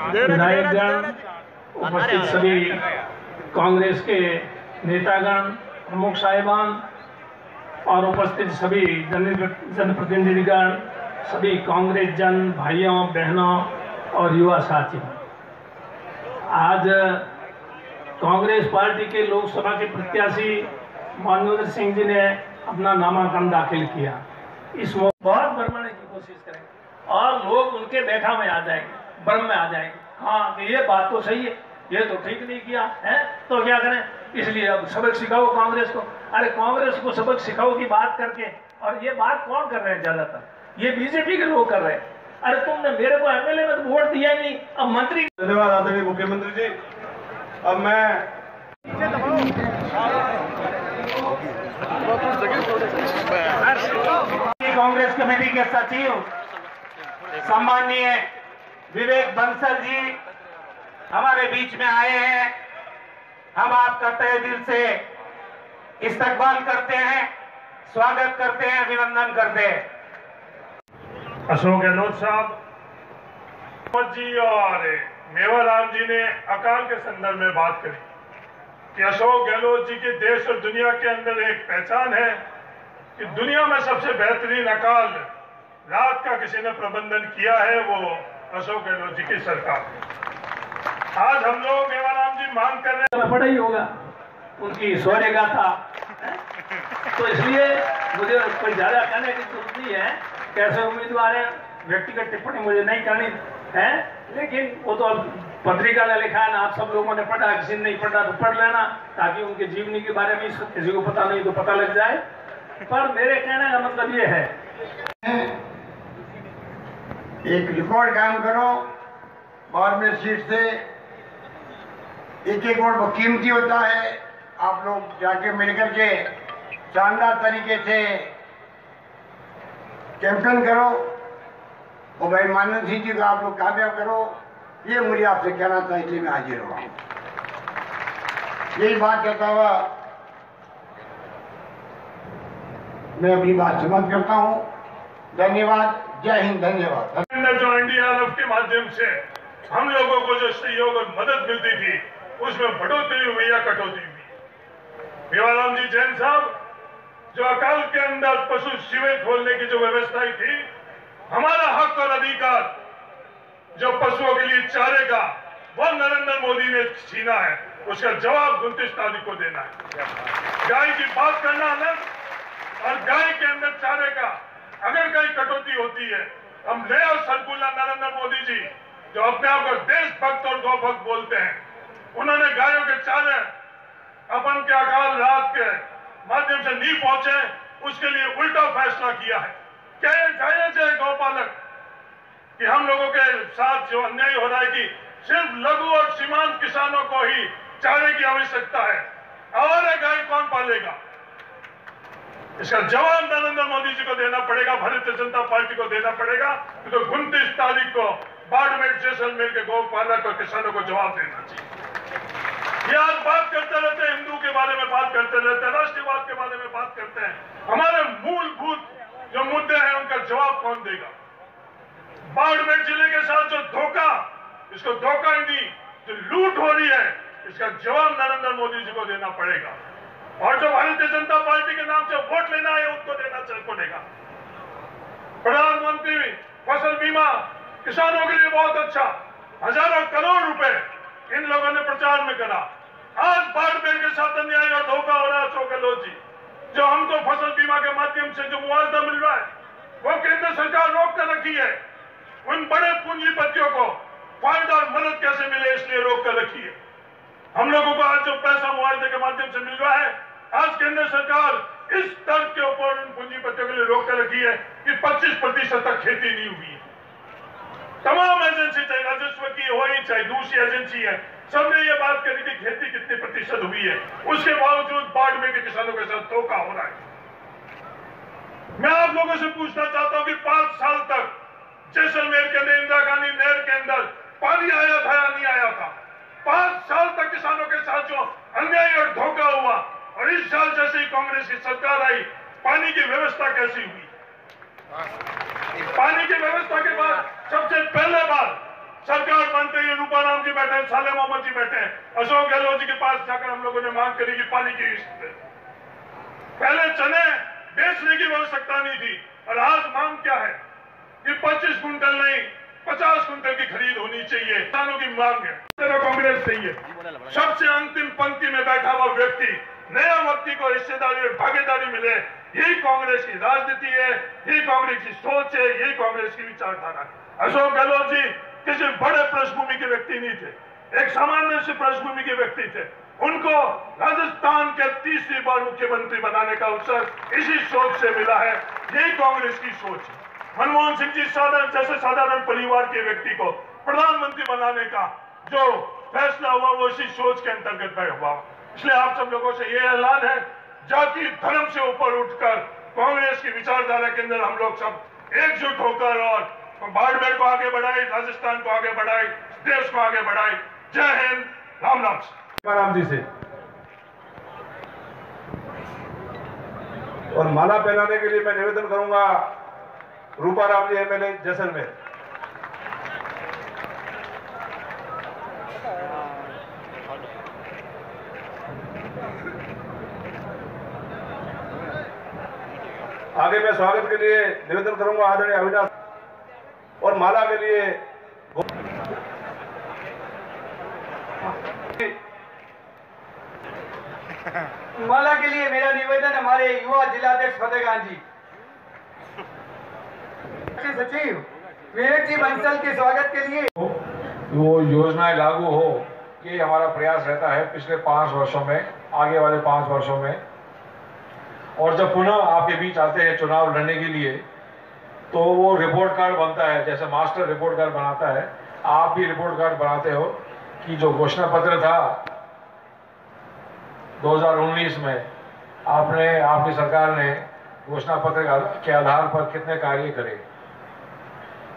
विधायकगण, उपस्थित सभी कांग्रेस के नेतागण, प्रमुख साहिबान और उपस्थित सभी जनप्रतिनिधिगण, सभी कांग्रेस जन भाइयों बहनों और युवा साथियों, आज कांग्रेस पार्टी के लोकसभा के प्रत्याशी मनोज सिंह जी ने अपना नामांकन दाखिल किया। इस बहुत भरमाने की कोशिश करेंगे और लोग उनके बैठा में आ जाएंगे, भ्रम में आ जाएंगे। हाँ कि ये बात तो सही है, ये तो ठीक नहीं किया है, तो क्या करें? इसलिए अब सबक सिखाओ कांग्रेस को। अरे कांग्रेस को सबक सिखाओ की बात करके, और ये बात कौन कर रहे हैं? ज्यादातर ये बीजेपी के लोग कर रहे हैं। अरे तुमने मेरे को एमएलए में तो वोट दिया नहीं, अब मंत्री। धन्यवाद आदरणीय मुख्यमंत्री जी। अब मैं कांग्रेस कमेटी के सचिव सम्माननीय विवेक बंसल जी हमारे बीच में आए हैं। हम आपका तहे दिल से इस्तकबाल करते हैं, स्वागत करते हैं, अभिनंदन करते हैं। अशोक गहलोत साहब जी और मेवाराम जी ने अकाल के संदर्भ में बात करी कि अशोक गहलोत जी की देश और दुनिया के अंदर एक पहचान है कि दुनिया में सबसे बेहतरीन अकाल रात का किसी ने प्रबंधन किया है, वो अशोक गहलोत जी की सरकार। आज हम लोग मेवाराम जी मांग कर रहे हैं, पड़ा ही होगा उनकी शौर्य गाथा, तो इसलिए मुझे कोई ज्यादा कहने की जरूरत नहीं है। कैसे उम्मीदवार है, व्यक्तिगत टिप्पणी मुझे नहीं करनी है, लेकिन वो तो पत्रिका ने लिखा है ना, आप सब लोगों ने पढ़ा, किसी ने नहीं पढ़ा तो पढ़ लेना, ताकि उनके जीवनी के बारे में किसी को पता नहीं तो पता लग जाए। पर मेरे कहने का मतलब ये है, एक रिकॉर्ड कायम करो और में सीट से एक वोट बहुत कीमती होता है। आप लोग जाके मिलकर के शानदार तरीके से कैंपेन करो और भाई मनोज सिंह जी को आप लोग कामयाब करो, ये मुझे आपसे कहना था, इसलिए मैं हाजिर हुआ। यही बात कहता हुआ मैं अपनी बात समाप्त करता हूँ। धन्यवाद, जय हिंद, धन्यवाद। जो एनडीआरएफ के माध्यम से हम लोगों को जो सहयोग और मदद मिलती थी, उसमें बढ़ोतरी हुई या कटौती हुई? मेवाराम जी जैन साहब, जो अकाल के अंदर पशु शिविर खोलने की जो व्यवस्था थी, हमारा हक और अधिकार जो पशुओं के लिए चारे का, वो नरेंद्र मोदी ने छीना है, उसका जवाब 29 तारीख को देना है। गाय की बात करना अलग, और गाय के अंदर चारे का अगर कहीं कटौती होती है, हम नया सरकुला नरेंद्र मोदी जी जो अपने आप को देशभक्त और गौभक्त बोलते हैं, उन्होंने गायों के चारे अपन के अकाल रात के माध्यम से नहीं पहुंचे, उसके लिए उल्टा फैसला किया है। क्या ये जायज है गौपालक कि हम लोगों के साथ जो अन्याय हो रहा है कि सिर्फ लघु और सीमांत किसानों को ही चारे की आवश्यकता है, और गाय कौन पालेगा? इसका जवाब नरेंद्र मोदी जी को देना पड़ेगा, भारतीय जनता पार्टी को देना पड़ेगा। तो 29 तारीख को बाड़मेर जैसलमेर के गौपालक और किसानों को जवाब देना चाहिए। ये आज बात करते रहते हैं, हिंदू के बारे में बात करते रहते हैं, राष्ट्रवाद के बारे में बात करते हैं, हमारे मूलभूत जो मुद्दे हैं उनका जवाब कौन देगा? बाड़मेर जिले के साथ जो धोखा, इसको धोखा ही नहीं, जो लूट हो रही है, इसका जवाब नरेंद्र मोदी जी को देना पड़ेगा। और जो भारतीय जनता पार्टी के नाम से वोट लेना है, उनको देना पड़ेगा। प्रधानमंत्री फसल बीमा किसानों के लिए बहुत अच्छा, हजारों करोड़ रुपए इन लोगों ने प्रचार में करा। आज बाड़मेर के साथ अन्याय और धोखा हो रहा है। अशोक गहलोत जी, जो हमको फसल बीमा के माध्यम से जो मुआवजा मिल रहा है, वो केंद्र सरकार रोक कर रखी है। उन बड़े पूंजीपतियों को फायदा और मदद कैसे मिले, इसलिए रोक कर रखी है। हम लोगों को आज जो पैसा मुआवजे के माध्यम से मिल रहा है, आज केंद्र सरकार इस तर्क के ऊपर उन पूंजीपतियों के लिए रोक कर रखी है कि 25% तक खेती नहीं हुई है। तमाम एजेंसी, चाहे राजस्व की हो ही चाहे दूसरी एजेंसी है, सबने ये बात करी कि खेती कितनी प्रतिशत हुई है, उसके बावजूद बाड़मेर के किसानों के साथ धोखा हो रहा है। मैं आप लोगों से पूछना चाहता हूं कि 5 साल तक जैसलमेर के अंदर इंदिरा गांधी नहर के अंदर पानी आया था या नहीं आया था? 5 साल तक किसानों के साथ जो अन्याय और धोखा हुआ, और इस साल जैसे ही कांग्रेस की सरकार आई, पानी की व्यवस्था कैसी हुई? पानी की व्यवस्था के बाद सबसे पहले बार सरकार बनते ही रूपाराम जी बैठे हैं, साले मोहम्मद जी बैठे हैं, अशोक गहलोत जी के पास जाकर हम लोगों ने मांग करी कि पानी की पहले चने बेचने की आवश्यकता नहीं थी, और आज मांग क्या है कि 25 कुंटल नहीं 50 कुंटल की खरीद होनी चाहिए, किसानों की मांग है। कांग्रेस चाहिए। सबसे अंतिम पंक्ति में बैठा हुआ व्यक्ति, नया व्यक्ति को हिस्सेदारी और भागीदारी मिले, यही कांग्रेस की राजनीति है, यही कांग्रेस की सोच है, यही कांग्रेस की विचारधारा है। अशोक गहलोत जी किसी बड़े पृष्ठभूमि के व्यक्ति नहीं थे, एक सामान्य से पृष्ठभूमि के व्यक्ति थे। उनको राजस्थान के 30वीं बार मुख्यमंत्री बनाने का अवसर इसी सोच से मिला है, यही कांग्रेस की सोच है। मनमोहन सिंह जी जैसे साधारण परिवार के व्यक्ति को प्रधानमंत्री बनाने का जो फैसला हुआ वो इसी सोच के अंतर्गत हुआ। इसलिए आप सब लोगों से यह ऐलान है, जाति धर्म से ऊपर उठकर कांग्रेस की विचारधारा के अंदर हम लोग सब एकजुट होकर और बाड़मेर को आगे बढ़ाए, राजस्थान को आगे बढ़ाए, देश को आगे बढ़ाए। जय हिंद, राम राम। रूपाराम जी से और माला पहनाने के लिए मैं निवेदन करूंगा रूपाराम जी एमएलए जैसलमेर। आगे मैं स्वागत के लिए निवेदन करूंगा आदरणीय अविनाश, और माला के लिए माला के लिए मेरा निवेदन हमारे युवा जिलाध्यक्ष फतेहखान जी, सचिव विवेक जी बंसल के स्वागत के लिए। वो योजनाएं लागू हो, ये हमारा प्रयास रहता है पिछले 5 वर्षों में, आगे वाले 5 वर्षों में। और जब पुनः आपके बीच आते हैं चुनाव लड़ने के लिए, तो वो रिपोर्ट कार्ड बनता है, जैसे मास्टर रिपोर्ट कार्ड बनाता है, आप भी रिपोर्ट कार्ड बनाते हो कि जो घोषणा पत्र था 2019 में, आपकी सरकार ने घोषणा पत्र के आधार पर कितने कार्य करे,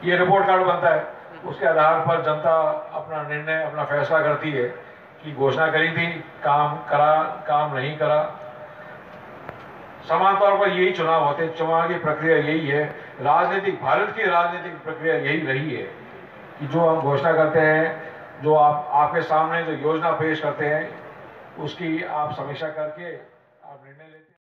ये रिपोर्ट कार्ड बनता है। उसके आधार पर जनता अपना निर्णय, अपना फैसला करती है कि घोषणा करी थी, काम करा, काम नहीं करा। समान तौर पर यही चुनाव होते हैं, चुनाव की प्रक्रिया यही है, राजनीतिक, भारत की राजनीतिक प्रक्रिया यही रही है कि जो हम घोषणा करते हैं, जो आपके सामने जो योजना पेश करते हैं, उसकी आप समीक्षा करके आप निर्णय लेते हैं।